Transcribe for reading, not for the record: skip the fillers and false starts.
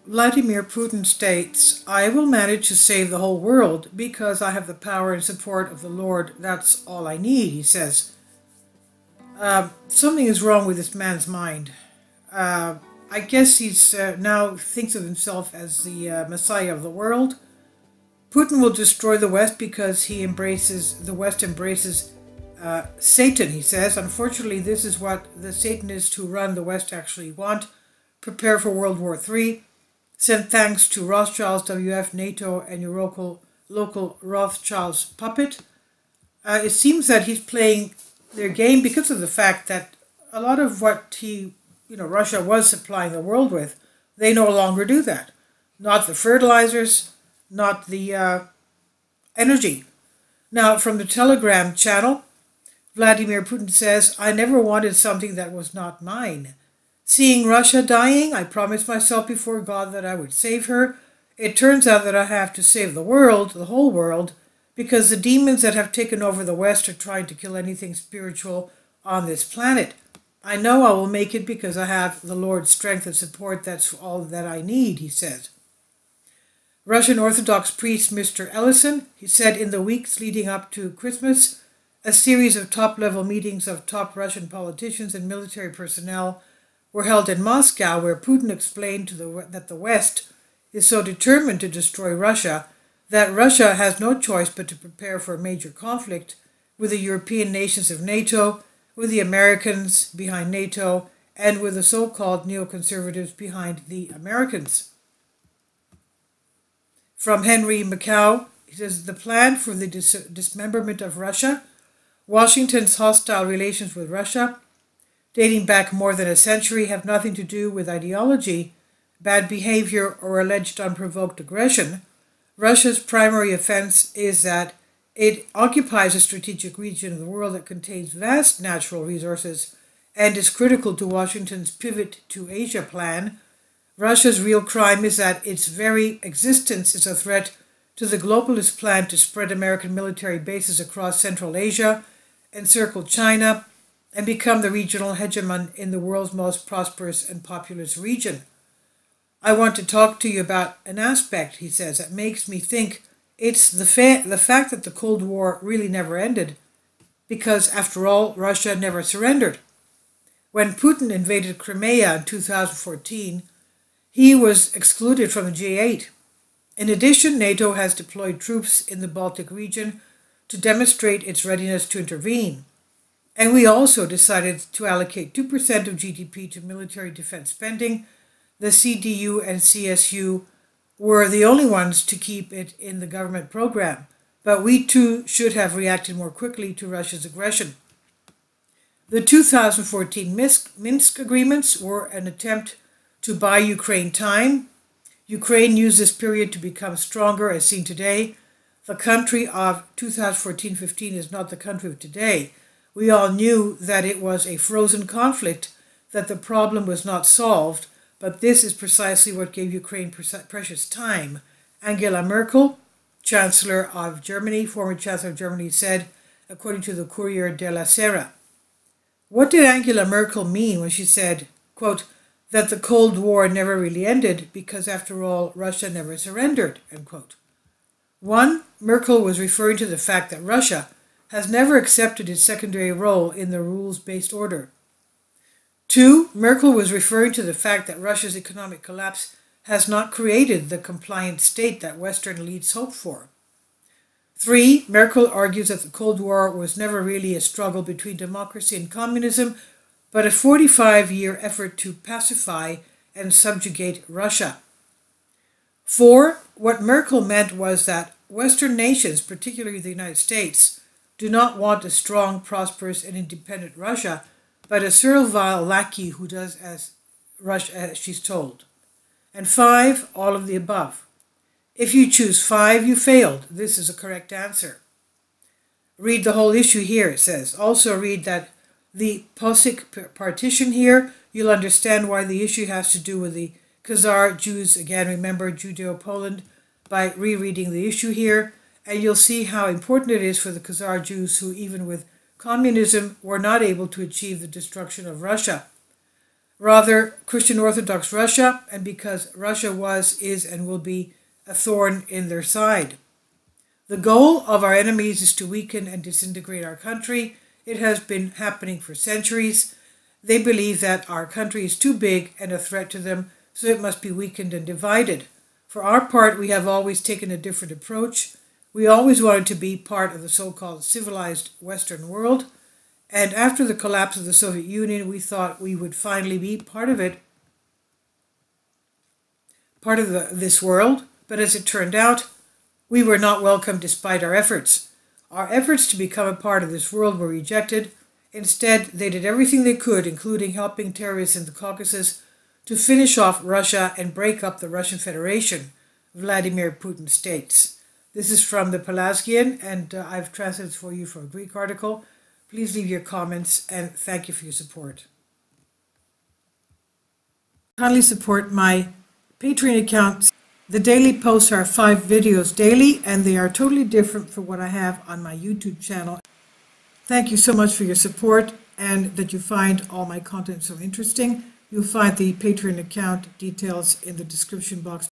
Vladimir Putin states, I will manage to save the whole world because I have the power and support of the Lord. That's all I need, he says. Something is wrong with this man's mind. Uh, I guess he's now thinks of himself as the Messiah of the world. Putin will destroy the West because the West embraces Satan, he says. Unfortunately, this is what the Satanists who run the West actually want. Prepare for World War III. Send thanks to Rothschilds, WF, NATO, and your local Rothschilds puppet. It seems that he's playing their game because of the fact that a lot of what Russia was supplying the world with, they no longer do that. Not the fertilizers, not the energy. Now, from the Telegram channel, Vladimir Putin says, I never wanted something that was not mine. Seeing Russia dying, I promised myself before God that I would save her. It turns out that I have to save the world, the whole world, because the demons that have taken over the West are trying to kill anything spiritual on this planet. I know I will make it because I have the Lord's strength and support. That's all that I need, he said. Russian Orthodox priest Mr. Ellison, he said in the weeks leading up to Christmas, a series of top-level meetings of top Russian politicians and military personnel were held in Moscow, where Putin explained that the West is so determined to destroy Russia that Russia has no choice but to prepare for a major conflict with the European nations of NATO, with the Americans behind NATO, and with the so-called neoconservatives behind the Americans. From Henry Macau, he says, the plan for the dismemberment of Russia, Washington's hostile relations with Russia, dating back more than a century, have nothing to do with ideology, bad behavior, or alleged unprovoked aggression. Russia's primary offense is that it occupies a strategic region of the world that contains vast natural resources and is critical to Washington's pivot to Asia plan. Russia's real crime is that its very existence is a threat to the globalist plan to spread American military bases across Central Asia, encircle China, and become the regional hegemon in the world's most prosperous and populous region. I want to talk to you about an aspect, he says, that makes me think it's the fact that the Cold War really never ended, because, after all, Russia never surrendered. When Putin invaded Crimea in 2014, he was excluded from the G8. In addition, NATO has deployed troops in the Baltic region to demonstrate its readiness to intervene. And we also decided to allocate 2% of GDP to military defense spending. The CDU and CSU were the only ones to keep it in the government program, but we too should have reacted more quickly to Russia's aggression. The 2014 Minsk agreements were an attempt to buy Ukraine time. Ukraine used this period to become stronger, as seen today. The country of 2014-15 is not the country of today. We all knew that it was a frozen conflict, that the problem was not solved, but this is precisely what gave Ukraine precious time. Angela Merkel, Chancellor of Germany, former Chancellor of Germany, said, according to the Courier della Sera. What did Angela Merkel mean when she said, quote, that the Cold War never really ended because, after all, Russia never surrendered, end quote? 1. Merkel was referring to the fact that Russia has never accepted its secondary role in the rules-based order. 2. Merkel was referring to the fact that Russia's economic collapse has not created the compliant state that Western elites hoped for. 3. Merkel argues that the Cold War was never really a struggle between democracy and communism, but a 45-year effort to pacify and subjugate Russia. 4. What Merkel meant was that Western nations, particularly the United States, do not want a strong, prosperous, and independent Russia, but a servile lackey who does as she's told. And 5, all of the above. If you choose 5, you failed. This is a correct answer. Read the whole issue here, it says. Also read that the Posic partition here. You'll understand why the issue has to do with the Khazar Jews, again, remember Judeo-Poland, by rereading the issue here. And you'll see how important it is for the Khazar Jews who, even with communism, were not able to achieve the destruction of Russia. rather Christian Orthodox Russia, and because Russia was, is, and will be a thorn in their side. The goal of our enemies is to weaken and disintegrate our country. It has been happening for centuries. They believe that our country is too big and a threat to them, so it must be weakened and divided. For our part, we have always taken a different approach. We always wanted to be part of the so-called civilized Western world, and after the collapse of the Soviet Union, we thought we would finally be part of it, part of this world, but as it turned out, we were not welcome despite our efforts. Our efforts to become a part of this world were rejected. Instead, they did everything they could, including helping terrorists in the Caucasus, to finish off Russia and break up the Russian Federation, Vladimir Putin states. This is from the Pelasgian, and I've translated for you from a Greek article. Please leave your comments, and thank you for your support. Kindly support my Patreon account. The daily posts are 5 videos daily, and they are totally different from what I have on my YouTube channel. Thank you so much for your support and that you find all my content so interesting. You'll find the Patreon account details in the description box.